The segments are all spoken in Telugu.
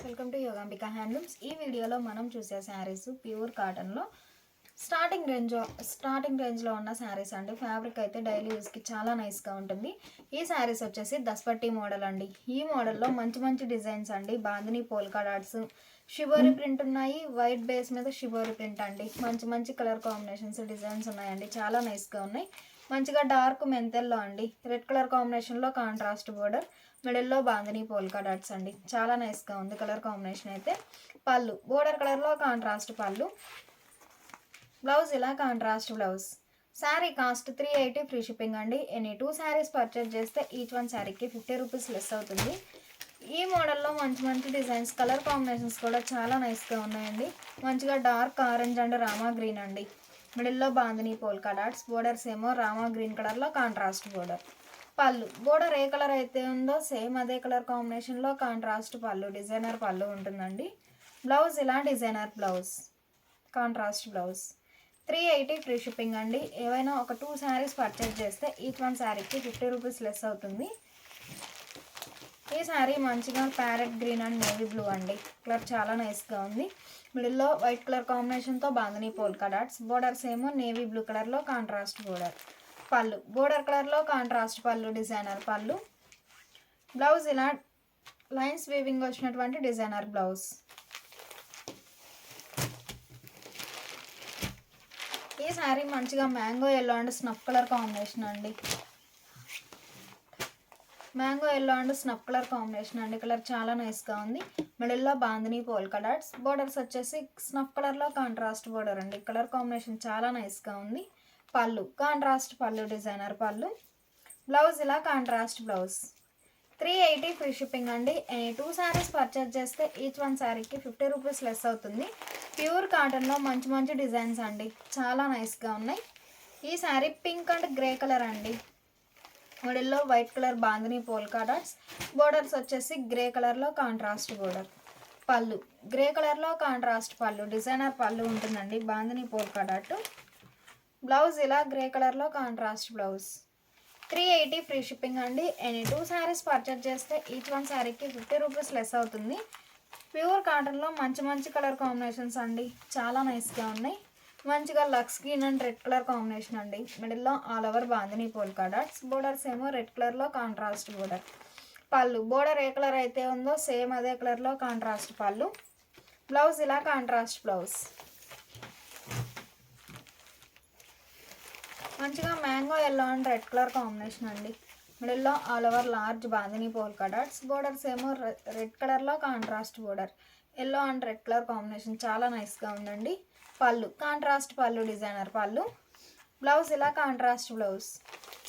Welcome to Yogambika handlooms. ఈ వీడియోలో మనం చూసే శారీస్ ప్యూర్ కాటన్లో స్టార్టింగ్ రేంజ్లో ఉన్న శారీస్ అండి. ఫ్యాబ్రిక్ అయితే డైలీ యూస్కి చాలా నైస్గా ఉంటుంది. ఈ శారీస్ వచ్చేసి దస్పట్టి మోడల్ అండి. ఈ మోడల్లో మంచి మంచి డిజైన్స్ అండి. Bandhani polka dots, shibori print ఉన్నాయి. వైట్ బేస్ మీద షిబోరి ప్రింట్ అండి. మంచి మంచి కలర్ కాంబినేషన్స్ డిజైన్స్ ఉన్నాయండి. చాలా నైస్గా ఉన్నాయి. మంచిగా డార్క్ మెంతెల్లో అండి. రెడ్ కలర్ కాంబినేషన్లో కాంట్రాస్ట్ బోర్డర్, మిడిల్లో బాందిని పోల్కా డాట్స్ అండి. చాలా నైస్గా ఉంది కలర్ కాంబినేషన్ అయితే. పళ్ళు బోర్డర్ కలర్లో కాంట్రాస్ట్ పళ్ళు, బ్లౌజ్ ఇలా contrast blouse. Sari cost 380 free shipping అండి. ఎనీ 2 శారీస్ పర్చేజ్ చేస్తే ఈచ్ వన్ శారీకి 50 రూపీస్ లెస్ అవుతుంది. ఈ మోడల్లో మంచి మంచి డిజైన్స్, కలర్ కాంబినేషన్స్ కూడా చాలా నైస్గా ఉన్నాయండి. మంచిగా dark orange and Rama green అండి. మిడిల్లో బాందిని పోల్కా డాట్స్, బోర్డర్స్ ఏమో రామా గ్రీన్ కలర్లో కాంట్రాస్ట్ బోర్డర్. పళ్ళు బోర్డర్ ఏ కలర్ అయితే ఉందో సేమ్ అదే కలర్ కాంబినేషన్లో కాంట్రాస్ట్ పళ్ళు, డిజైనర్ పళ్ళు ఉంటుందండి. బ్లౌజ్ ఇలా designer blouse, contrast blouse. 380 free shipping అండి. ఏవైనా ఒక 2 శారీస్ పర్చేజ్ చేస్తే ఈచ్ వన్ శారీకి 50 రూపీస్ లెస్ అవుతుంది. ఈ శారీ మంచిగా parrot green and navy blue అండి. కలర్ చాలా నైస్గా ఉంది. మిడిల్లో వైట్ కలర్ కాంబినేషన్తో బాందిని పోల్కా డాట్స్, బోర్డర్స్ ఏమో నేవీ బ్లూ కలర్లో కాంట్రాస్ట్ బోర్డర్. పళ్ళు బోర్డర్ కలర్లో కాంట్రాస్ట్ పళ్ళు, డిజైనర్ పళ్ళు. బ్లౌజ్ ఇలా లైన్స్ వీవింగ్ వచ్చినటువంటి డిజైనర్ బ్లౌజ్. ఈ శారీ మంచిగా mango yellow and snuff colour combination అండి. Mango yellow and snuff colour combination అండి. కలర్ చాలా నైస్గా ఉంది. మిడిల్లో బాందిని పోల్కా డాట్స్, బోర్డర్స్ వచ్చేసి స్నఫ్ కలర్లో కాంట్రాస్ట్ బోర్డర్ అండి. కలర్ కాంబినేషన్ చాలా నైస్గా ఉంది. పళ్ళు కాంట్రాస్ట్ పళ్ళు, డిజైనర్ పళ్ళు. బ్లౌజ్ ఇలా కాంట్రాస్ట్ బ్లౌజ్. 380 ఫ్రీ షిప్పింగ్ అండి. ఎనీ 2 శారీస్ పర్చేజ్ చేస్తే ఈచ్ వన్ శారీకి 50 రూపీస్ లెస్ అవుతుంది. ప్యూర్ కాటన్లో మంచి మంచి డిజైన్స్ అండి. చాలా నైస్గా ఉన్నాయి. ఈ sari pink and grey colour అండి. మిడిల్లో white colour bandhani polka dots, borders వచ్చేసి గ్రే కలర్లో కాంట్రాస్ట్ బోర్డర్. పళ్ళు గ్రే కలర్లో కాంట్రాస్ట్ పళ్ళు, డిజైనర్ పళ్ళు ఉంటుందండి. Bandhani polka dot. బ్లౌజ్ ఇలా గ్రే కలర్లో కాంట్రాస్ట్ బ్లౌజ్. 380 ఫ్రీ షిప్పింగ్ అండి. ఎనీ 2 శారీస్ పర్చేజ్ చేస్తే ఈచ్ వన్ శారీకి 50 రూపీస్ లెస్ అవుతుంది. ప్యూర్ కాటన్లో మంచి మంచి కలర్ కాంబినేషన్స్ అండి. చాలా నైస్గా ఉన్నాయి. మంచిగా lux green and red colour combination అండి. మిడిల్లో all over bandhani polka dots, borders ఏమో రెడ్ కలర్లో కాంట్రాస్ట్ బోర్డర్. పళ్ళు బోర్డర్ ఏ కలర్ అయితే ఉందో సేమ్ అదే కలర్లో కాంట్రాస్ట్ పళ్ళు. బ్లౌజ్ ఇలా కాంట్రాస్ట్ బ్లౌజ్. మంచిగా mango yellow and red colour combination అండి. మిడిల్లో all over large bandhani polka dots, borders ఏమో రెడ్ కలర్లో contrast border. Yellow and red colour combination చాలా నైస్గా ఉందండి. పళ్ళు కాంట్రాస్ట్ పళ్ళు, డిజైనర్ పళ్ళు. బ్లౌజ్ ఇలా contrast blouse.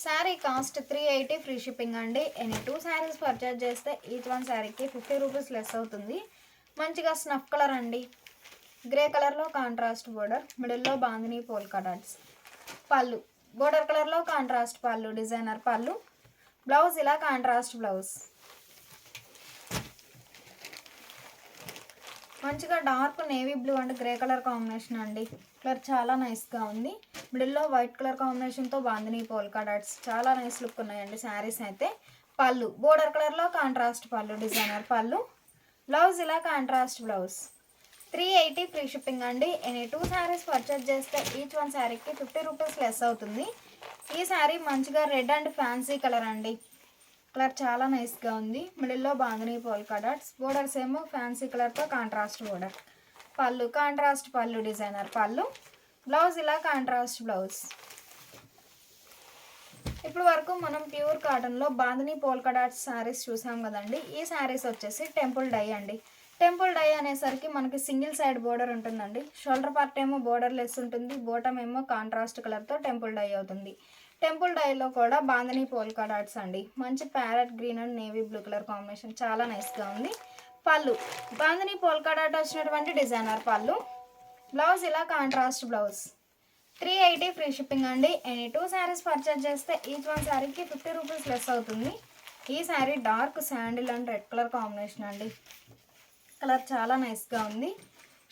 Sari cost 380 free shipping అండి. ఎనీ 2 శారీస్ పర్చేజ్ చేస్తే ఈచ్ వన్ శారీకి 50 రూపీస్ లెస్ అవుతుంది. మంచిగా స్నఫ్ కలర్ అండి. గ్రే కలర్లో కాంట్రాస్ట్ బోర్డర్, మిడిల్లో bandhani polka dots. Pallu border కలర్లో కాంట్రాస్ట్ పళ్ళు, డిజైనర్ పళ్ళు. బ్లౌజ్ ఇలా కాంట్రాస్ట్ బ్లౌజ్. మంచిగా dark navy blue and grey colour combination అండి. కలర్ చాలా నైస్గా ఉంది. మిడిల్లో వైట్ కలర్ కాంబినేషన్తో బాందిని పోల్కా డాట్స్. చాలా నైస్ లుక్ ఉన్నాయండి శారీస్ అయితే. పళ్ళు బోర్డర్ కలర్లో కాంట్రాస్ట్ పళ్ళు, డిజైనర్ పళ్ళు. బ్లౌజ్ ఇలా కాంట్రాస్ట్ బ్లౌజ్. 380 ఫ్రీ షిప్పింగ్ అండి. ఎనీ 2 శారీస్ పర్చేజ్ చేస్తే ఈచ్ వన్ శారీకి 50 రూపీస్ లెస్ అవుతుంది. ఈ శారీ మంచిగా రెడ్ అండ్ ఫ్యాన్సీ కలర్ అండి. కలర్ చాలా నైస్గా ఉంది. మిడిల్లో బాందిని పోల్కా డాట్స్, బోర్డర్స్ ఏమో ఫ్యాన్సీ కలర్తో కాంట్రాస్ట్ బోర్డర్. పళ్ళు కాంట్రాస్ట్ పళ్ళు, డిజైనర్ పళ్ళు. బ్లౌజ్ ఇలా కాంట్రాస్ట్ బ్లౌజ్. ఇప్పుడు వరకు మనం ప్యూర్ కాటన్లో బాందిని పోల్కా డాట్స్ శారీస్ చూసాం కదండి. ఈ శారీస్ వచ్చేసి టెంపుల్ డై అండి. టెంపుల్ డై అనేసరికి మనకి సింగిల్ సైడ్ బోర్డర్ ఉంటుందండి. షోల్డర్ పార్ట్ ఏమో బోర్డర్ లెస్ ఉంటుంది. బోటమ్ ఏమో కాంట్రాస్ట్ కలర్తో టెంపుల్ డై అవుతుంది. టెంపుల్ డైలో కూడా బాందిని పోల్కా డాట్స్ అండి. మంచి parrot green and navy blue colour combination చాలా నైస్గా ఉంది. పళ్ళు బాందిని పోల్కా డాట్ వచ్చినటువంటి డిజైనర్ పళ్ళు. బ్లౌజ్ ఇలా కాంట్రాస్ట్ బ్లౌజ్. 380 ఫ్రీ షిప్పింగ్ అండి. ఎనీ 2 శారీస్ పర్చేజ్ చేస్తే ఈచ్ వన్ శారీకి 50 రూపీస్ లెస్ అవుతుంది. ఈ sari dark sandal and red colour combination అండి. కలర్ చాలా నైస్గా ఉంది.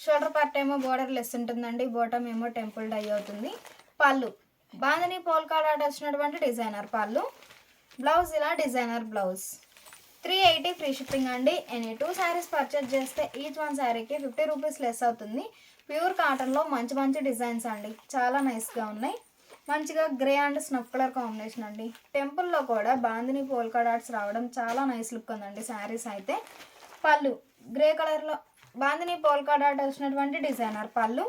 షోల్డర్ పార్ట్ ఏమో బోర్డర్ లెస్ ఉంటుందండి. బోటమ్ ఏమో టెంపుల్ డై అవుతుంది. పళ్ళు బాందిని పోల్కా డాట్ వచ్చినటువంటి డిజైనర్ పళ్ళు. బ్లౌజ్ ఇలా డిజైనర్ బ్లౌజ్. 380 ఫ్రీ షిప్పింగ్ అండి. ఎనీ 2 శారీస్ పర్చేజ్ చేస్తే ఈచ్ వన్ శారీకి 50 రూపీస్ లెస్ అవుతుంది. ప్యూర్ కాటన్లో మంచి మంచి డిజైన్స్ అండి, చాలా నైస్గా ఉన్నాయి. మంచిగా grey and snuff colour combination అండి. టెంపుల్లో కూడా బాందిని పోల్కా డాట్స్ రావడం చాలా నైస్ లుక్ ఉందండి శారీస్ అయితే. పళ్ళు గ్రే కలర్లో బాందిని పోల్కా డాట్ వచ్చినటువంటి డిజైనర్ పళ్ళు.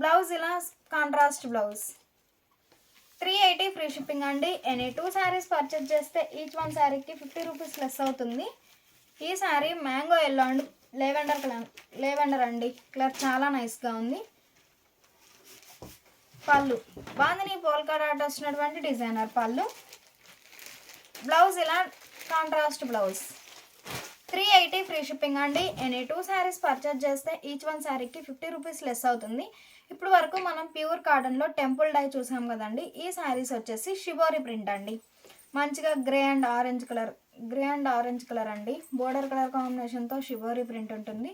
బ్లౌజ్ ఇలా కాంట్రాస్ట్ బ్లౌజ్. 380 ఫ్రీ షిప్పింగ్ అండి. ఎనీ 2 శారీస్ పర్చేజ్ చేస్తే ఈచ్ వన్ శారీకి 50 రూపీస్ లెస్ అవుతుంది. ఈ sari mango yellow and lavender అండి, కలర్ చాలా నైస్గా ఉంది. పళ్ళు బాందిని పోల్కా డాట్ వచ్చినటువంటి డిజైనర్ పళ్ళు. బ్లౌజ్ ఇలా కాంట్రాస్ట్ బ్లౌజ్. 380 ఫ్రీ షిప్పింగ్ అండి. ఎనీ 2 శారీస్ పర్చేజ్ చేస్తే ఈచ్ వన్ శారీకి 50 రూపీస్ లెస్ అవుతుంది. ఇప్పుడు వరకు మనం ప్యూర్ కాటన్లో టెంపుల్ డై చూసాం కదండి. ఈ శారీస్ వచ్చేసి షిబోరి ప్రింట్ అండి. మంచిగా గ్రే అండ్ ఆరెంజ్ కలర్ అండి. బోర్డర్ కలర్ కాంబినేషన్తో షిబోరి ప్రింట్ ఉంటుంది.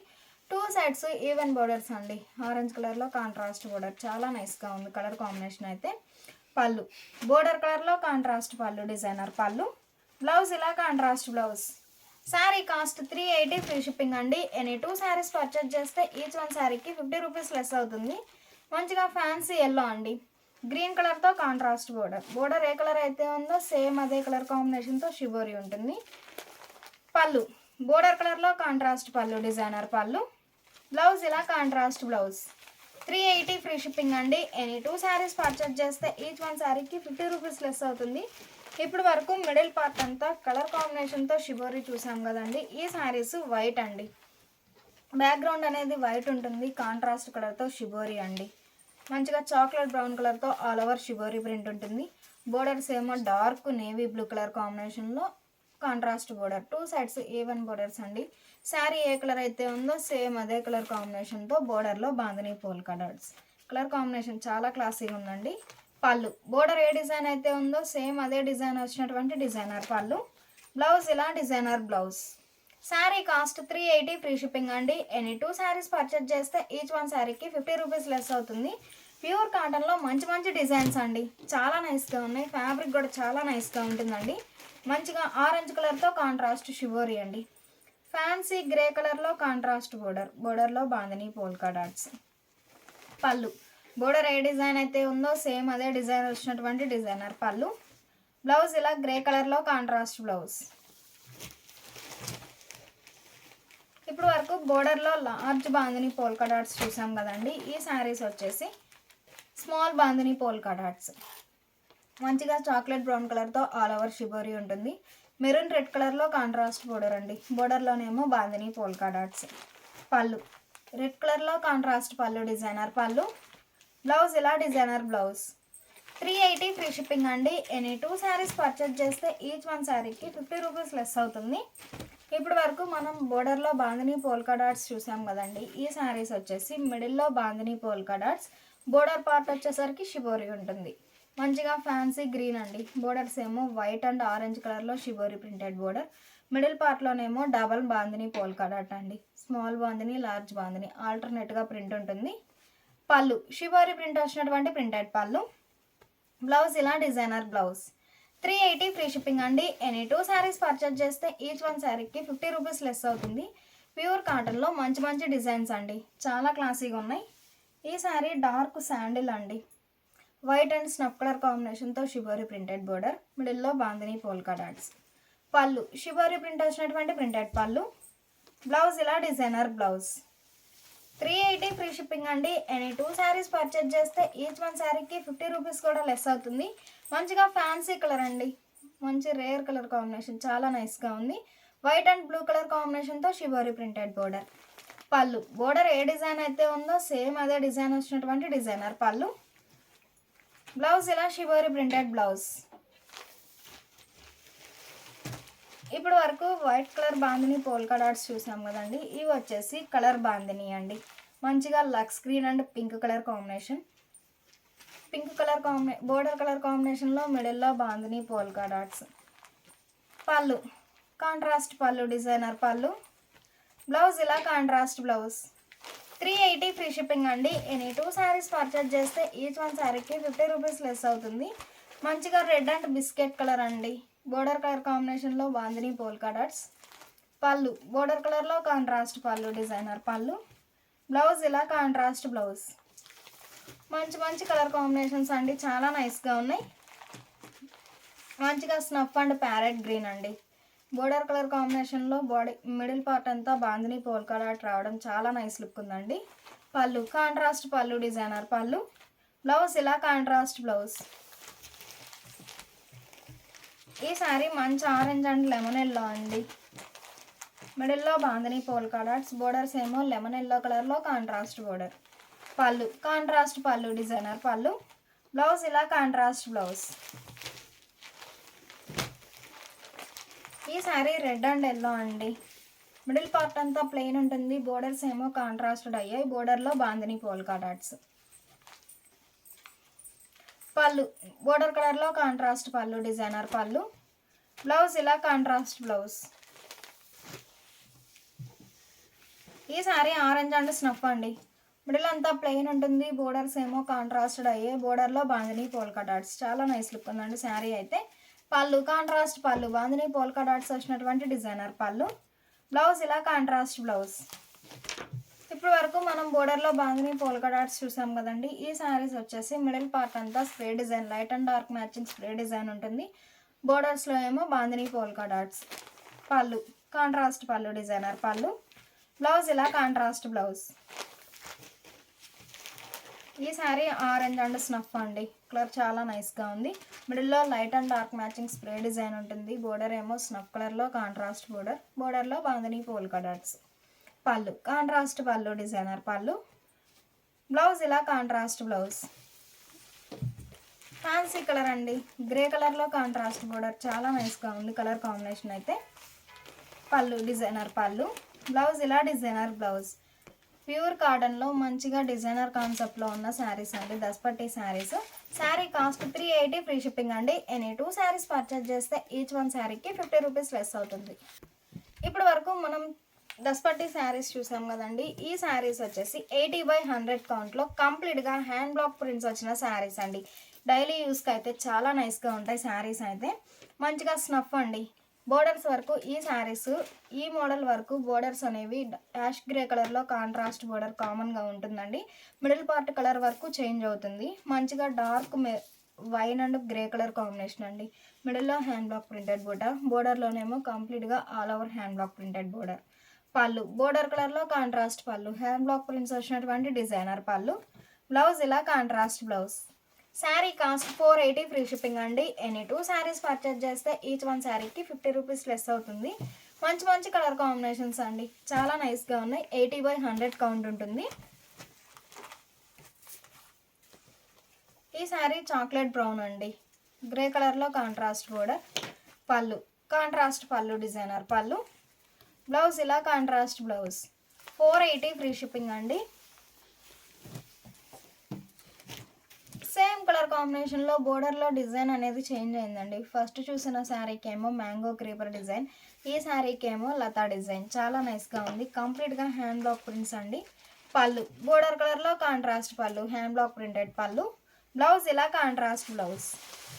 2 సైడ్స్ ఈవెన్ బోర్డర్స్ అండి. ఆరెంజ్ కలర్లో కాంట్రాస్ట్ బోర్డర్, చాలా నైస్గా ఉంది కలర్ కాంబినేషన్ అయితే. పళ్ళు బోర్డర్ కలర్లో కాంట్రాస్ట్ పళ్ళు, డిజైనర్ పళ్ళు. బ్లౌజ్ ఇలా contrast blouse. Sari cost 380 free shipping అండి. ఎనీ 2 శారీస్ పర్చేజ్ చేస్తే ఈచ్ వన్ శారీకి 50 రూపీస్ లెస్ అవుతుంది. మంచిగా ఫ్యాన్సీ ఎల్లో అండి, గ్రీన్ కలర్తో కాంట్రాస్ట్ బోర్డర్ ఏ కలర్ అయితే ఉందో సేమ్ అదే కలర్ కాంబినేషన్తో షిబోరి ఉంటుంది. పళ్ళు బోర్డర్ కలర్లో కాంట్రాస్ట్ పళ్ళు, డిజైనర్ పళ్ళు. బ్లౌజ్ ఇలా కాంట్రాస్ట్ బ్లౌజ్. 380 ఫ్రీ షిప్పింగ్ అండి. ఎనీ 2 శారీస్ పర్చేజ్ చేస్తే ఈచ్ వన్ శారీకి 50 రూపీస్ లెస్ అవుతుంది. ఇప్పుడు వరకు మిడిల్ పార్ట్ అంతా కలర్ కాంబినేషన్తో షిబోరి చూసాం కదండి. ఈ శారీస్ వైట్ అండి, బ్యాక్గ్రౌండ్ అనేది వైట్ ఉంటుంది, కాంట్రాస్ట్ కలర్తో షిబోరి అండి. మంచిగా చాక్లెట్ బ్రౌన్ కలర్తో ఆల్ ఓవర్ షిబోరి ప్రింట్ ఉంటుంది. బోర్డర్స్ ఏమో డార్క్ నేవీ బ్లూ కలర్ కాంబినేషన్లో contrast border, 2 sides even borders అండి. శారీ ఏ కలర్ అయితే ఉందో సేమ్ అదే కలర్ కాంబినేషన్తో బోర్డర్లో bandhani polka dots, colour combination చాలా క్లాసీగా ఉందండి. పళ్ళు బోర్డర్ ఏ డిజైన్ అయితే ఉందో సేమ్ అదే డిజైన్ వచ్చినటువంటి డిజైనర్ పళ్ళు. బ్లౌజ్ ఇలా designer blouse. Sari cost 380 free shipping అండి. ఎనీ 2 శారీస్ పర్చేజ్ చేస్తే ఈచ్ వన్ శారీకి 50 రూపీస్ లెస్ అవుతుంది. ప్యూర్ కాటన్లో మంచి మంచి డిజైన్స్ అండి, చాలా నైస్గా ఉన్నాయి. ఫ్యాబ్రిక్ కూడా చాలా నైస్గా ఉంటుందండి. మంచిగా ఆరెంజ్ కలర్తో కాంట్రాస్ట్ షిబోరి అండి. ఫ్యాన్సీ గ్రే కలర్లో కాంట్రాస్ట్ బోర్డర్లో bandhani polka dots. Pallu border ఏ డిజైన్ అయితే ఉందో సేమ్ అదే డిజైన్ వచ్చినటువంటి డిజైనర్ పళ్ళు. బ్లౌజ్ ఇలా గ్రే కలర్లో కాంట్రాస్ట్ బ్లౌజ్. ఇప్పుడు వరకు బోర్డర్లో లార్జ్ బాందిని పోల్కా డాట్స్ చూసాం కదండి. ఈ శారీస్ వచ్చేసి స్మాల్ బాందిని పోల్కా డాట్స్. మంచిగా చాక్లెట్ బ్రౌన్ కలర్తో ఆల్ ఓవర్ షిబోరి ఉంటుంది. మెరూన్ రెడ్ కలర్లో కాంట్రాస్ట్ బోర్డర్ అండి. బోర్డర్లోనేమో బాందిని పోల్కా డాట్స్. పళ్ళు రెడ్ కలర్లో కాంట్రాస్ట్ పళ్ళు, డిజైనర్ పళ్ళు. బ్లౌజ్ ఇలా డిజైనర్ బ్లౌజ్. 380 ఫ్రీ షిప్పింగ్ అండి. ఎనీ 2 శారీస్ పర్చేజ్ చేస్తే ఈచ్ వన్ శారీకి 50 రూపీస్ లెస్ అవుతుంది. ఇప్పుడు వరకు మనం బోర్డర్లో బాందిని పోల్కా డాట్స్ చూసాం కదండి. ఈ శారీస్ వచ్చేసి మిడిల్లో bandhani polka dots, border part వచ్చేసరికి షిబోరి ఉంటుంది. మంచిగా ఫ్యాన్సీ గ్రీన్ అండి. బోర్డర్స్ ఏమో వైట్ అండ్ ఆరెంజ్ కలర్లో షిబోరి ప్రింటెడ్ బోర్డర్. మిడిల్ పార్ట్లోనేమో డబల్ బాందిని పోల్కా డాట్ అండి. స్మాల్ బాందిని, లార్జ్ బాందిని ఆల్టర్నేట్గా ప్రింట్ ఉంటుంది. పళ్ళు షిబోరి ప్రింట్ వచ్చినటువంటి ప్రింటెడ్ పళ్ళు. బ్లౌజ్ ఇలా డిజైనర్ బ్లౌజ్. 380 ఫ్రీ షిప్పింగ్ అండి. ఎనీ 2 శారీస్ పర్చేజ్ చేస్తే ఈచ్ వన్ శారీకి 50 రూపీస్ లెస్ అవుతుంది. ప్యూర్ కాటన్లో మంచి మంచి డిజైన్స్ అండి, చాలా క్లాసీగా ఉన్నాయి. ఈ శారీ డార్క్ శాండిల్ అండి, వైట్ అండ్ స్నఫ్ కలర్ కాంబినేషన్తో షిబోరి ప్రింటెడ్ బోర్డర్, మిడిల్లో బాందిని పోల్కా డాట్స్. పళ్ళు షిబోరి ప్రింట్ వచ్చినటువంటి ప్రింటెడ్ పళ్ళు. బ్లౌజ్ ఇలా డిజైనర్ బ్లౌజ్. 380 ఫ్రీ షిప్పింగ్ అండి. ఎనీ 2 శారీస్ పర్చేజ్ చేస్తే ఈచ్ వన్ శారీకి 50 రూపీస్ కూడా లెస్ అవుతుంది. మంచిగా ఫ్యాన్సీ కలర్ అండి, మంచి రేర్ కలర్ కాంబినేషన్, చాలా నైస్గా ఉంది. వైట్ అండ్ బ్లూ కలర్ కాంబినేషన్తో shibori printed border. Pallu border ఏ డిజైన్ అయితే ఉందో సేమ్ అదే డిజైన్ వచ్చినటువంటి డిజైనర్ పళ్ళు. బ్లౌజ్ ఇలా షిబోరి ప్రింటెడ్ బ్లౌజ్. ఇప్పుడు వరకు white colour bandhani polka dots చూసాం కదండి. ఇవి వచ్చేసి కలర్ బాందిని అండి. మంచిగా lux green and pink colour combination, border colour కాంబినేషన్లో మిడిల్లో bandhani polka dots. Pallu contrast పళ్ళు, డిజైనర్ పళ్ళు. బ్లౌజ్ ఇలా కాంట్రాస్ట్ బ్లౌజ్. 380 ఫ్రీ షిప్పింగ్ అండి. ఎనీ 2 శారీస్ పర్చేజ్ చేస్తే ఈచ్ వన్ శారీకి 50 రూపీస్ లెస్ అవుతుంది. మంచిగా రెడ్ అండ్ బిస్కెట్ కలర్ అండి, బోర్డర్ కలర్ కాంబినేషన్లో bandhani polka dots. Pallu border కలర్లో కాంట్రాస్ట్ పళ్ళు, డిజైనర్ పళ్ళు. బ్లౌజ్ ఇలా కాంట్రాస్ట్ బ్లౌజ్. మంచి మంచి కలర్ కాంబినేషన్స్ అండి, చాలా నైస్గా ఉన్నాయి. మంచిగా స్నఫ్ అండ్ ప్యారెట్ గ్రీన్ అండి. బోర్డర్ కలర్ కాంబినేషన్లో బాడీ మిడిల్ పార్ట్ అంతా బాందిని పోల్కా డాట్ రావడం చాలా నైస్ లుక్ ఉందండి. పళ్ళు కాంట్రాస్ట్ పళ్ళు, డిజైనర్ పళ్ళు. బ్లౌజ్ ఇలా కాంట్రాస్ట్ బ్లౌజ్. ఈ శారీ మంచి ఆరెంజ్ అండ్ లెమన్ ఎల్లో అండి. మిడిల్లో బాందిని పోల్కా డాట్స్, బోర్డర్స్ ఏమో లెమన్ ఎల్లో కలర్లో కాంట్రాస్ట్ బోర్డర్. పళ్ళు కాంట్రాస్ట్ పళ్ళు, డిజైనర్ పళ్ళు. బ్లౌజ్ ఇలా కాంట్రాస్ట్ బ్లౌజ్. ఈ శారీ రెడ్ అండ్ ఎల్లో అండి. మిడిల్ పార్ట్ అంతా ప్లెయిన్ ఉంటుంది, బోర్డర్స్ ఏమో కాంట్రాస్టెడ్ అయ్యాయి, బోర్డర్లో bandhani polka dots. Pallu border కలర్లో కాంట్రాస్ట్ పళ్ళు, డిజైనర్ పళ్ళు. బ్లౌజ్ ఇలా కాంట్రాస్ట్ బ్లౌజ్. ఈ శారీ ఆరెంజ్ అండ్ స్నఫ్ అండి. మిడిల్ అంతా ప్లెయిన్ ఉంటుంది, బోర్డర్స్ ఏమో కాంట్రాస్టెడ్ అయ్యాయి, బోర్డర్లో బాందిని పోల్కా డాట్స్. చాలా నైస్ లుక్ ఉందండి శారీ అయితే. పళ్ళు contrast pallu, bandhani polka dots వచ్చినటువంటి డిజైనర్ పళ్ళు. బ్లౌజ్ ఇలా కాంట్రాస్ట్ బ్లౌజ్. ఇప్పుడు వరకు మనం బోర్డర్లో బాందిని పోల్కా డాట్స్ చూసాం కదండి. ఈ శారీస్ వచ్చేసి మిడిల్ పార్ట్ అంతా spray design, light and dark matching spray design ఉంటుంది, బోర్డర్స్లో ఏమో bandhani polka dots. Pallu contrast పళ్ళు, డిజైనర్ పళ్ళు. బ్లౌజ్ ఇలా కాంట్రాస్ట్ బ్లౌజ్. ఈ శారీ ఆరెంజ్ అండ్ స్నఫ్ అండి. కలర్ చాలా నైస్గా ఉంది. మిడిల్లో light and dark matching spray design ఉంటుంది, బోర్డర్ ఏమో స్నఫ్ కలర్లో కాంట్రాస్ట్ బోర్డర్, బోర్డర్లో bandhani polka dots. Pallu contrast పళ్ళు, డిజైనర్ పళ్ళు. బ్లౌజ్ ఇలా కాంట్రాస్ట్ బ్లౌజ్. ఫ్యాన్సీ కలర్ అండి, గ్రే కలర్లో కాంట్రాస్ట్ బోర్డర్, చాలా నైస్గా ఉంది కలర్ కాంబినేషన్ అయితే. పళ్ళు డిజైనర్ పళ్ళు. బ్లౌజ్ ఇలా డిజైనర్ బ్లౌజ్. ప్యూర్ కాటన్లో మంచిగా డిజైనర్ కాన్సెప్ట్లో ఉన్న శారీస్ అండి, దస్పట్టి saris. Sari cost 380 free shipping అండి. ఎనీ 2 శారీస్ పర్చేజ్ చేస్తే ఈచ్ వన్ శారీకి 50 రూపీస్ లెస్ అవుతుంది. ఇప్పటి వరకు మనం దస్పట్టి శారీస్ చూసాం కదండి. ఈ శారీస్ వచ్చేసి 80/100 కౌంట్లో కంప్లీట్గా హ్యాండ్ బ్లాక్ ప్రింట్స్ వచ్చిన శారీస్ అండి. డైలీ యూస్కి అయితే చాలా నైస్గా ఉంటాయి శారీస్ అయితే. మంచిగా స్నఫ్ అండి. బోర్డర్స్ వరకు ఈ శారీస్, ఈ మోడల్ వరకు బోర్డర్స్ అనేవి యాష్ గ్రే కలర్లో కాంట్రాస్ట్ బోర్డర్ కామన్గా ఉంటుందండి. మిడిల్ పార్ట్ కలర్ వరకు చేంజ్ అవుతుంది. మంచిగా dark wine and grey colour combination అండి. మిడిల్లో హ్యాండ్ బ్లాక్ ప్రింటెడ్ బోర్డర్, బోర్డర్లోనేమో కంప్లీట్గా all over hand block printed border. Pallu border కలర్లో కాంట్రాస్ట్ పళ్ళు, హ్యాండ్ బ్లాక్ ప్రింట్స్ వచ్చినటువంటి డిజైనర్ పళ్ళు. బ్లౌజ్ ఇలా contrast blouse. Sari cost 480 free shipping అండి. ఎనీ 2 శారీస్ పర్చేజ్ చేస్తే ఈచ్ వన్ శారీకి 50 రూపీస్ లెస్ అవుతుంది. మంచి మంచి కలర్ కాంబినేషన్స్ అండి, చాలా నైస్గా ఉన్నాయి. 80/100 కౌంట్ ఉంటుంది. ఈ శారీ చాక్లెట్ బ్రౌన్ అండి, గ్రే కలర్లో కాంట్రాస్ట్ బోర్డర్. పళ్ళు కాంట్రాస్ట్ పళ్ళు, డిజైనర్ పళ్ళు. బ్లౌజ్ ఇలా కాంట్రాస్ట్ బ్లౌజ్. 480 ఫ్రీ షిప్పింగ్ అండి. సేమ్ కలర్ కాంబినేషన్లో బోర్డర్లో డిజైన్ అనేది చేంజ్ అయిందండి. ఫస్ట్ చూసిన శారీకి ఏమో మ్యాంగో క్రీపర్ డిజైన్, ఈ శారీకి ఏమో లతా డిజైన్. చాలా నైస్గా ఉంది. కంప్లీట్గా హ్యాండ్ బ్లాక్ ప్రింట్స్ అండి. పళ్ళు బోర్డర్ కలర్లో కాంట్రాస్ట్ పళ్ళు, హ్యాండ్ బ్లాక్ ప్రింటెడ్ పళ్ళు. బ్లౌజ్ ఇలా కాంట్రాస్ట్ బ్లౌజ్.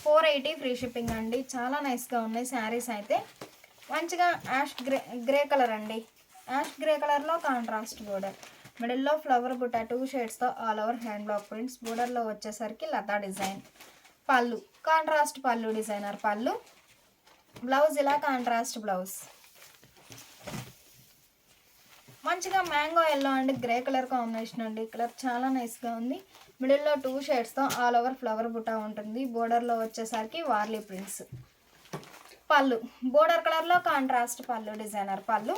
480 ఫ్రీ షిప్పింగ్ అండి. చాలా నైస్గా ఉన్నాయి శారీస్ అయితే. మంచిగా యాష్ గ్రే కలర్ అండి. యాష్ గ్రే కలర్లో కాంట్రాస్ట్ బోర్డర్, మిడిల్లో ఫ్లవర్ బుట్ట 2 షేడ్స్తో all over hand block prints, బోర్డర్లో వచ్చేసరికి లతా డిజైన్. పళ్ళు కాంట్రాస్ట్ పళ్ళు, డిజైనర్ పళ్ళు. బ్లౌజ్ ఇలా కాంట్రాస్ట్ బ్లౌజ్. మంచిగా mango yellow and grey colour combination అండి. కలర్ చాలా నైస్గా ఉంది. మిడిల్లో 2 షేడ్స్తో ఆల్ ఓవర్ ఫ్లవర్ బుట్ట ఉంటుంది, బోర్డర్లో వచ్చేసరికి వార్లీ ప్రింట్స్. పళ్ళు బోర్డర్ కలర్లో కాంట్రాస్ట్ పళ్ళు, డిజైనర్ పళ్ళు.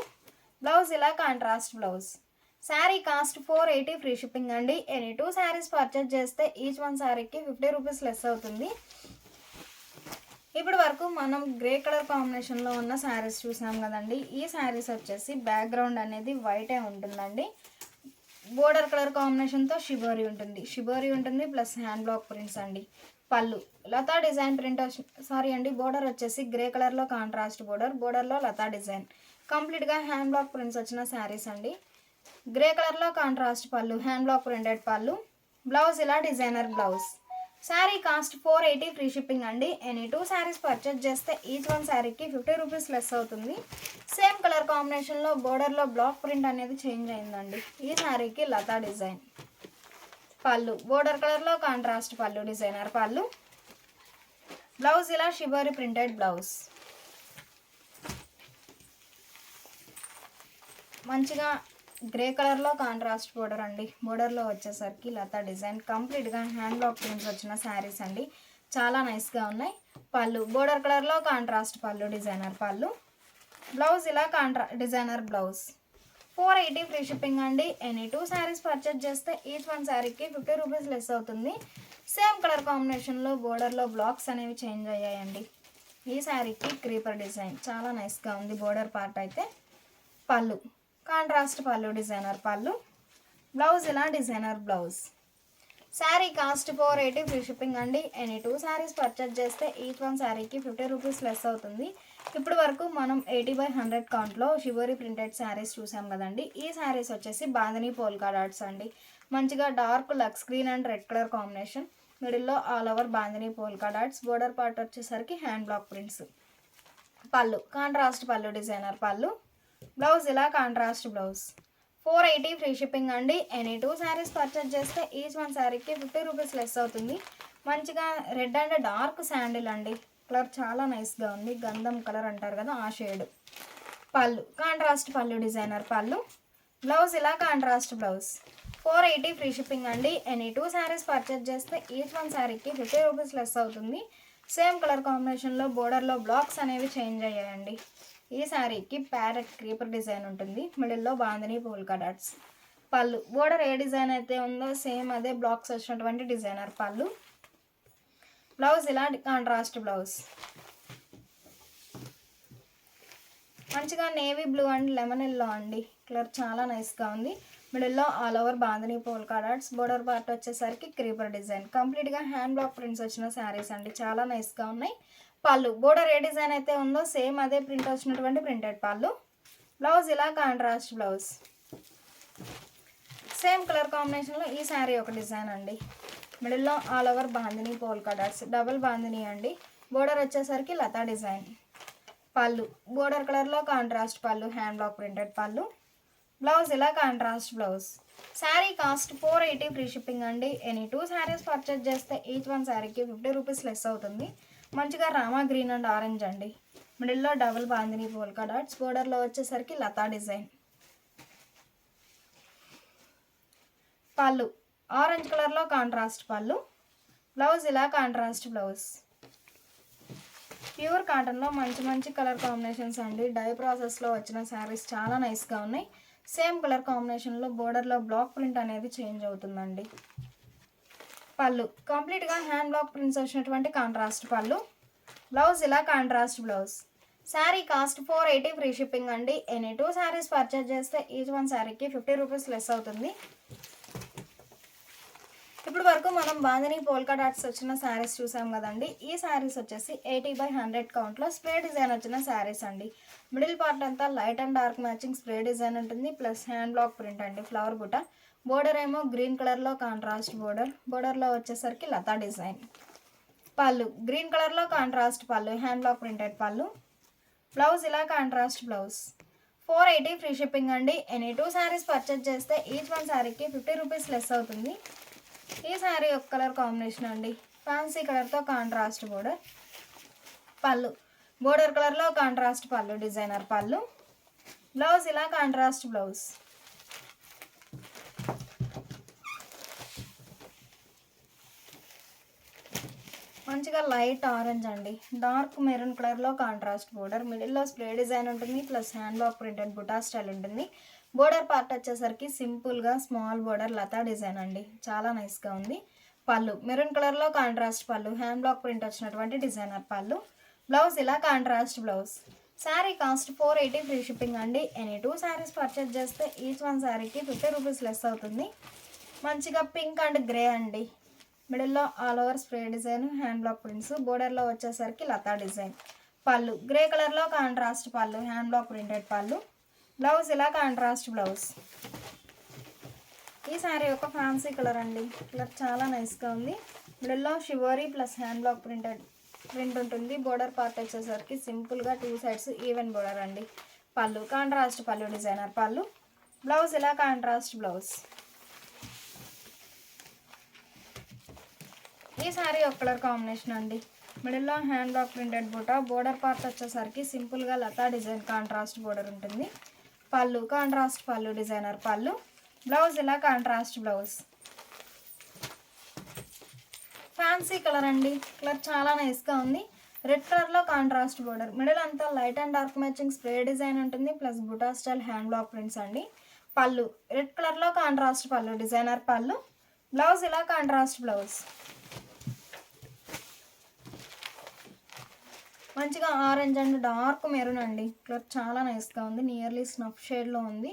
బ్లౌజ్ ఇలా contrast blouse. Sari cost 480 free shipping అండి. ఎనీ 2 శారీస్ పర్చేజ్ చేస్తే ఈచ్ వన్ శారీకి 50 రూపీస్ లెస్ అవుతుంది. ఇప్పటి వరకు మనం గ్రే కలర్ కాంబినేషన్లో ఉన్న శారీస్ చూసాం కదండి. ఈ శారీస్ వచ్చేసి బ్యాక్గ్రౌండ్ అనేది వైటే ఉంటుందండి. బోర్డర్ కలర్ కాంబినేషన్తో షిబోరీ ఉంటుంది ప్లస్ హ్యాండ్ బ్లాక్ ప్రింట్స్ అండి. పళ్ళు లతా డిజైన్ ప్రింట్ బోర్డర్ వచ్చేసి గ్రే కలర్లో కాంట్రాస్ట్ బోర్డర్, బోర్డర్లో లతా డిజైన్. కంప్లీట్గా హ్యాండ్ బ్లాక్ ప్రింట్స్ వచ్చిన శారీస్ అండి. గ్రే కలర్లో కాంట్రాస్ట్ పళ్ళు, హ్యాండ్ బ్లాక్ ప్రింటెడ్ పళ్ళు. బ్లౌజ్ ఇలా designer blouse. Sari cost 480 free shipping అండి. ఎనీ 2 శారీస్ పర్చేజ్ చేస్తే ఈచ్ వన్ శారీకి 50 రూపీస్ లెస్ అవుతుంది. సేమ్ కలర్ కాంబినేషన్లో బోర్డర్లో బ్లాక్ ప్రింట్ అనేది చేంజ్ అయిందండి. ఈ శారీకి లతా డిజైన్. పళ్ళు బోర్డర్ కలర్లో కాంట్రాస్ట్ పళ్ళు, డిజైనర్ పళ్ళు. బ్లౌజ్ ఇలా షిబోరి ప్రింటెడ్ బ్లౌజ్. మంచిగా గ్రే కలర్లో కాంట్రాస్ట్ బోర్డర్ అండి. బోర్డర్లో వచ్చేసరికి లతా డిజైన్. కంప్లీట్గా హ్యాండ్ బ్లాక్ ప్రింట్స్ వచ్చిన శారీస్ అండి. చాలా నైస్గా ఉన్నాయి. పళ్ళు బోర్డర్ కలర్లో కాంట్రాస్ట్ పళ్ళు, డిజైనర్ పళ్ళు. బ్లౌజ్ ఇలా డిజైనర్ బ్లౌజ్. 480 ఫ్రీ షిప్పింగ్ అండి. ఎనీ 2 శారీస్ పర్చేజ్ చేస్తే ఈచ్ వన్ శారీకి 50 రూపీస్ లెస్ అవుతుంది. సేమ్ కలర్ కాంబినేషన్లో బోర్డర్లో బ్లాక్స్ అనేవి చేంజ్ అయ్యాయండి. ఈ శారీకి క్రీపర్ డిజైన్ చాలా నైస్గా ఉంది. బోర్డర్ పార్ట్ అయితే పళ్ళు కాంట్రాస్ట్ పళ్ళు, డిజైనర్ పళ్ళు. బ్లౌజ్ ఇలా designer blouse. Sari cost 480 free shipping అండి. ఎనీ 2 శారీస్ పర్చేజ్ చేస్తే ఈచ్ వన్ శారీకి 50 రూపీస్ లెస్ అవుతుంది. ఇప్పటి వరకు మనం 80/100 కౌంట్లో షిబోరి ప్రింటెడ్ శారీస్ చూసాం కదండి. ఈ శారీస్ వచ్చేసి బాందిని పోల్కా డాట్స్ అండి. మంచిగా dark lux green and red colour combination. మిడిల్లో all over bandhani polka dots. Border part వచ్చేసరికి హ్యాండ్ బ్లాక్ ప్రింట్స్. పళ్ళు కాంట్రాస్ట్ పళ్ళు, డిజైనర్ పళ్ళు. బ్లౌజ్ ఇలా కాంట్రాస్ట్ బ్లౌజ్. 480 ఫ్రీ షిప్పింగ్ అండి. ఎనీ 2 శారీస్ పర్చేజ్ చేస్తే ఈచ్ వన్ శారీకి 50 రూపీస్ లెస్ అవుతుంది. మంచిగా రెడ్ అండ్ డార్క్ శాండిల్ అండి. కలర్ చాలా నైస్గా ఉంది. గంధం కలర్ అంటారు కదా, ఆ షేడ్. పళ్ళు కాంట్రాస్ట్ పళ్ళు, డిజైనర్ పళ్ళు. బ్లౌజ్ ఇలా కాంట్రాస్ట్ బ్లౌజ్. 480 ఫ్రీ షిప్పింగ్ అండి. ఎనీ 2 శారీస్ పర్చేజ్ చేస్తే ఈచ్ వన్ శారీకి 50 రూపీస్ లెస్ అవుతుంది. సేమ్ కలర్ కాంబినేషన్లో బోర్డర్లో బ్లాక్స్ అనేవి చేంజ్ అయ్యాయండి. ఈ శారీకి ప్యారెట్ క్రీపర్ డిజైన్ ఉంటుంది. మిడిల్లో bandhani polka dots. Pallu border ఏ డిజైన్ అయితే ఉందో సేమ్ అదే బ్లాక్స్ వచ్చినటువంటి డిజైనర్ పళ్ళు. బ్లౌజ్ ఇలా కాంట్రాస్ట్ బ్లౌజ్. మంచిగా navy blue and lemon yellow అండి. కలర్ చాలా నైస్గా ఉంది. మిడిల్లో all over bandhani polka dots. Border part వచ్చేసరికి క్రీపర్ డిజైన్. కంప్లీట్గా హ్యాండ్ బ్లాక్ ప్రింట్స్ వచ్చిన శారీస్ అండి. చాలా నైస్గా ఉన్నాయి. పళ్ళు బోర్డర్ ఏ డిజైన్ అయితే ఉందో సేమ్ అదే ప్రింట్ వచ్చినటువంటి ప్రింటెడ్ పళ్ళు. బ్లౌజ్ ఇలా కాంట్రాస్ట్ బ్లౌజ్. సేమ్ కలర్ కాంబినేషన్లో ఈ శారీ ఒక డిజైన్ అండి. మిడిల్లో all over bandhani polka dots. Double bandhani అండి. బోర్డర్ వచ్చేసరికి లతా డిజైన్. పళ్ళు బోర్డర్ కలర్లో కాంట్రాస్ట్ పళ్ళు, హ్యాండ్ బ్లాక్ ప్రింటెడ్ పళ్ళు. బ్లౌజ్ ఇలా contrast blouse. Sari cost 480 free shipping అండి. ఎనీ 2 శారీస్ పర్చేజ్ చేస్తే ఈచ్ వన్ శారీకి 50 రూపీస్ లెస్ అవుతుంది. మంచిగా రామా గ్రీన్ అండ్ ఆరెంజ్ అండి. మిడిల్లో డబుల్ బాందిని పోల్కా డాట్స్. బోర్డర్లో వచ్చేసరికి లతా డిజైన్. పళ్ళు ఆరెంజ్ కలర్లో కాంట్రాస్ట్ పళ్ళు. బ్లౌజ్ ఇలా కాంట్రాస్ట్ బ్లౌజ్. ప్యూర్ కాటన్లో మంచి మంచి కలర్ కాంబినేషన్స్ అండి. డై ప్రాసెస్లో వచ్చిన శారీస్ చాలా నైస్గా ఉన్నాయి. సేమ్ కలర్ కాంబినేషన్లో బోర్డర్లో బ్లాక్ ప్రింట్ అనేది చేంజ్ అవుతుందండి. పళ్ళు కంప్లీట్గా హ్యాండ్ బ్లాక్ ప్రింట్స్ వచ్చినటువంటి కాంట్రాస్ట్ పళ్ళు. బ్లౌజ్ ఇలా contrast blouse. Sari cost 480 free shipping అండి. ఎనీ 2 శారీస్ పర్చేజ్ చేస్తే ఈచ్ వన్ శారీకి 50 రూపీస్ లెస్ అవుతుంది. ఇప్పుడు వరకు మనం బాందిని పోల్కా డాట్స్ వచ్చిన శారీస్ చూసాం కదండి. ఈ శారీస్ వచ్చేసి 80/100 కౌంట్లో స్ప్రే డిజైన్ వచ్చిన శారీస్ అండి. మిడిల్ పార్ట్ అంతా light and dark matching spray design ఉంటుంది. ప్లస్ హ్యాండ్ బ్లాక్ ప్రింట్ అండి, ఫ్లవర్ బుట్ట. బోర్డర్ ఏమో గ్రీన్ కలర్లో కాంట్రాస్ట్ బోర్డర్. బోర్డర్లో వచ్చేసరికి లతా డిజైన్. పళ్ళు గ్రీన్ కలర్లో కాంట్రాస్ట్ పళ్ళు, హ్యాండ్ బ్లాక్ ప్రింటెడ్ పళ్ళు. బ్లౌజ్ ఇలా కాంట్రాస్ట్ బ్లౌజ్. 480 ఫ్రీ షిప్పింగ్ అండి. ఎనీ 2 శారీస్ పర్చేజ్ చేస్తే ఈచ్ వన్ శారీకి 50 రూపీస్ లెస్ అవుతుంది. ఈ శారీ ఒక కలర్ కాంబినేషన్ అండి. ఫ్యాన్సీ కలర్తో కాంట్రాస్ట్ బోర్డర్. పళ్ళు బోర్డర్ కలర్లో కాంట్రాస్ట్ పళ్ళు, డిజైనర్ పళ్ళు. బ్లౌజ్ ఇలా కాంట్రాస్ట్ బ్లౌజ్. మంచిగా లైట్ ఆరెంజ్ అండి. డార్క్ మెరూన్ కలర్లో కాంట్రాస్ట్ బోర్డర్. మిడిల్లో స్ప్రే డిజైన్ ఉంటుంది. Plus hand block printed buta style ఉంటుంది. బోర్డర్ పార్ట్ వచ్చేసరికి సింపుల్గా స్మాల్ బోర్డర్ లతా డిజైన్ అండి. చాలా నైస్గా ఉంది. పళ్ళు మెరూన్ కలర్లో కాంట్రాస్ట్ పళ్ళు, హ్యాండ్ బ్లాక్ ప్రింట్ వచ్చినటువంటి డిజైనర్ పళ్ళు. బ్లౌజ్ ఇలా contrast blouse. Sari cost 480 free shipping అండి. ఎనీ 2 శారీస్ పర్చేజ్ చేస్తే ఈచ్ వన్ శారీకి 50 రూపీస్ లెస్ అవుతుంది. మంచిగా పింక్ అండ్ గ్రే అండి. మిడిల్లో all over spray design, hand block prints. బోర్డర్లో వచ్చేసరికి లతా డిజైన్. పళ్ళు గ్రే కలర్లో కాంట్రాస్ట్ పళ్ళు, హ్యాండ్ బ్లాక్ ప్రింటెడ్ పళ్ళు. బ్లౌజ్ ఇలా కాంట్రాస్ట్ బ్లౌజ్. ఈ శారీ ఒక ఫ్యాన్సీ కలర్ అండి. కలర్ చాలా నైస్గా ఉంది. మిడిల్లో shibori plus hand black print ఉంటుంది. బోర్డర్ పార్ట్ వచ్చేసరికి సింపుల్గా 2 సైడ్స్ ఈవెన్ బోర్డర్ అండి. పళ్ళు కాంట్రాస్ట్ పళ్ళు డిజైనర్ పళ్ళు. బ్లౌజ్ ఇలా కాంట్రాస్ట్ బ్లౌజ్. ఈ సారీ ఒక కలర్ కాంబినేషన్ అండి. మిడిల్లో హ్యాండ్ బ్లాక్ ప్రింటెడ్ బూటా. బోర్డర్ పార్ట్ వచ్చేసరికి సింపుల్గా లతా డిజైన్ కాంట్రాస్ట్ బోర్డర్ ఉంటుంది. పళ్ళు కాంట్రాస్ట్ పళ్ళు డిజైనర్ పళ్ళు. బ్లౌజ్ ఇలా కాంట్రాస్ట్ బ్లౌజ్. ఫ్యాన్సీ కలర్ అండి. కలర్ చాలా నైస్గా ఉంది. రెడ్ కలర్లో కాంట్రాస్ట్ బోర్డర్. మిడిల్ అంతా light and dark matching spray design ఉంటుంది. Plus buta style hand block prints అండి. పళ్ళు రెడ్ కలర్లో కాంట్రాస్ట్ పళ్ళు డిజైనర్ పళ్ళు. బ్లౌజ్ ఇలా కాంట్రాస్ట్ బ్లౌజ్. మంచిగా ఆరెంజ్ అండ్ డార్క్ మెరూన్ అండి. కలర్ చాలా నైస్గా ఉంది. నియర్లీ స్నఫ్ షేడ్లో ఉంది.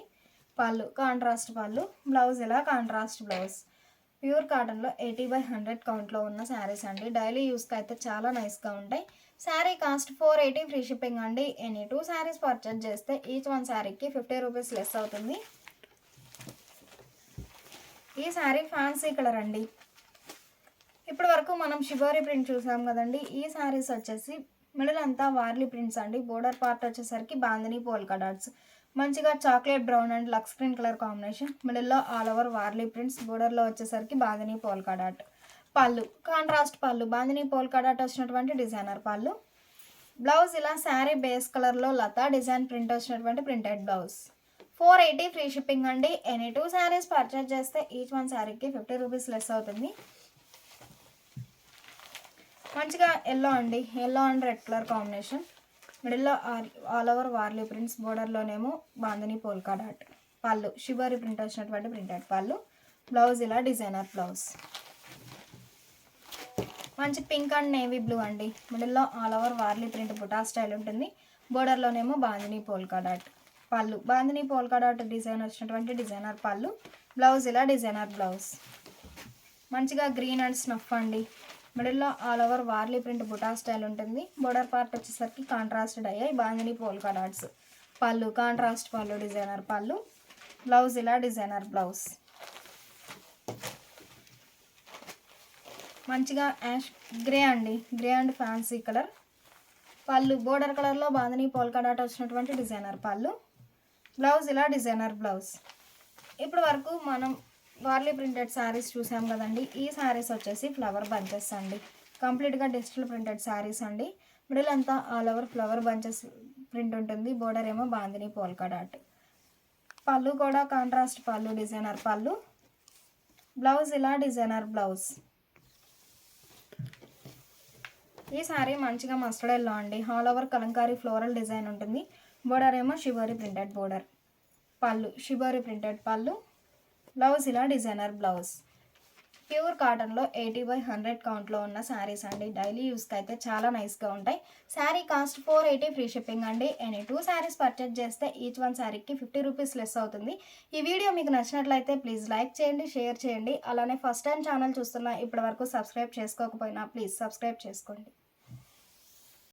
పళ్ళు కాంట్రాస్ట్ పళ్ళు. బ్లౌజ్ ఇలా కాంట్రాస్ట్ బ్లౌజ్. ప్యూర్ కాటన్లో 80/100 కౌంట్లో ఉన్న శారీస్ అండి. డైలీ యూస్కి అయితే చాలా నైస్గా ఉంటాయి. శారీ కాస్ట్ 480 ఫ్రీ షిప్పింగ్ అండి. ఎనీ 2 శారీస్ పర్చేజ్ చేస్తే ఈచ్ 1 శారీకి 50 రూపీస్ లెస్ అవుతుంది. ఈ శారీ ఫ్యాన్సీ కలర్ అండి. ఇప్పటి వరకు మనం షిబోరి ప్రింట్ చూసాం కదండి. ఈ శారీస్ వచ్చేసి మిడిల్ అంతా వార్లీ ప్రింట్స్ అండి. బోర్డర్ పార్ట్ వచ్చేసరికి బాందిని పోల్కా డాట్స్. మంచిగా chocolate brown and lux green colour combination. మిడిల్లో ఆల్ ఓవర్ వార్లీ ప్రింట్స్. బోర్డర్లో వచ్చేసరికి bandhani polka dot. Pallu contrast pallu bandhani polka dot వచ్చినటువంటి డిజైనర్ పళ్ళు. బ్లౌజ్ ఇలా శారీ బేస్ కలర్లో లతా డిజైన్ ప్రింట్ వచ్చినటువంటి ప్రింటెడ్ బ్లౌజ్. 480 ఫ్రీ షిప్పింగ్ అండి. ఎనీ 2 శారీస్ పర్చేజ్ చేస్తే ఈచ్ 1 శారీకి 50 రూపీస్ లెస్ అవుతుంది. మంచిగా ఎల్లో అండి. Yellow and red colour combination. మిడిల్లో ఆల్ ఓవర్ వార్లీ ప్రింట్స్. బోర్డర్లోనేమో బాందిని పోల్కా డాట్. పళ్ళు షిబోరి ప్రింట్ వచ్చినటువంటి ప్రింటెడ్ పళ్ళు. బ్లౌజ్ ఇలా డిజైనర్ బ్లౌజ్. మంచి పింక్ అండ్ నేవీ బ్లూ అండి. మిడిల్లో all over Warli print buta style ఉంటుంది. బోర్డర్లోనేమో బాందిని పోల్కా డాట్. పళ్ళు బాందిని పోల్కా డాట్ డిజైన్ వచ్చినటువంటి డిజైనర్ పళ్ళు. బ్లౌజ్ ఇలా డిజైనర్ బ్లౌజ్. మంచిగా గ్రీన్ అండ్ స్నఫ్ అండి. మిడిల్లో all over Warli print buta style ఉంటుంది. బోర్డర్ పార్ట్ వచ్చేసరికి కాంట్రాస్టెడ్ అయ్యాయి bandhani polka dots. Pallu contrast పళ్ళు డిజైనర్ పళ్ళు. బ్లౌజ్ ఇలా డిజైనర్ బ్లౌజ్. మంచిగా యాష్ గ్రే అండి. Grey and fancy colour. పళ్ళు బోర్డర్ కలర్లో బాందిని పోల్కా డాట్ వచ్చినటువంటి డిజైనర్ పళ్ళు. బ్లౌజ్ ఇలా డిజైనర్ బ్లౌజ్. ఇప్పటి వరకు మనం వార్లీ ప్రింటెడ్ శారీస్ చూసాం కదండి. ఈ శారీస్ వచ్చేసి ఫ్లవర్ బంచెస్ అండి. కంప్లీట్గా డిజిటల్ ప్రింటెడ్ శారీస్ అండి. మిడిల్ అంతా all over flower bunches print ఉంటుంది. బోర్డర్ ఏమో బాందిని పోల్కా డాట్. పళ్ళు కూడా కాంట్రాస్ట్ పళ్ళు డిజైనర్ పళ్ళు. బ్లౌజ్ ఇలా డిజైనర్ బ్లౌజ్. ఈ శారీ మంచిగా మస్టర్డ్ ఎల్లో అండి. All over Kalamkari floral design ఉంటుంది. బోర్డర్ ఏమో షిబోరి ప్రింటెడ్ బోర్డర్. పళ్ళు షిబోరి ప్రింటెడ్ పళ్ళు. బ్లౌజ్ ఇలా డిజైనర్ బ్లౌజ్. ప్యూర్ కాటన్లో 80/100 కౌంట్లో ఉన్న శారీస్ అండి. డైలీ యూస్కి అయితే చాలా నైస్గా ఉంటాయి. శారీ కాస్ట్ 480 ఫ్రీ షిప్పింగ్ అండి. ఎనీ 2 శారీస్ పర్చేజ్ చేస్తే ఈచ్ 1 శారీకి 50 రూపీస్ లెస్ అవుతుంది. ఈ వీడియో మీకు నచ్చినట్లయితే ప్లీజ్ లైక్ చేయండి, షేర్ చేయండి. అలానే ఫస్ట్ టైం ఛానల్ చూస్తున్నా ఇప్పటి వరకు సబ్స్క్రైబ్ చేసుకోకపోయినా ప్లీజ్ సబ్స్క్రైబ్ చేసుకోండి.